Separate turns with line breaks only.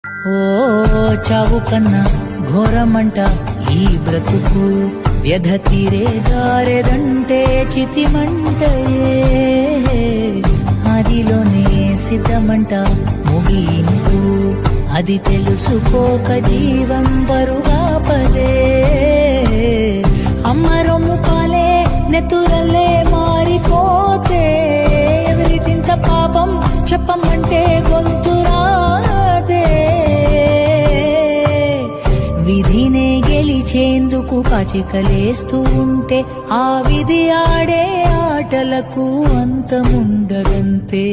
ఓ చావు కన్నా ఘోరమంట ఈ బ్రతుకు, వ్యధ తీరే దారెదంటే చితిమంటయే, అదిలోనే సిద్ధమంట ముగింపు, అది తెలుసుకోక జీవం బరుగాపదే. అమ్మ రొమ్ము పాలే నెతురల్లే మారిపోతే, ఎవరిదింత పాపం చెప్పమంటే గొంతురాదే. విధినే గెలిచేందుకు పాచికలేస్తూ ఉంటే, ఆ విధి ఆడే ఆటలకు అంతముండదంతే.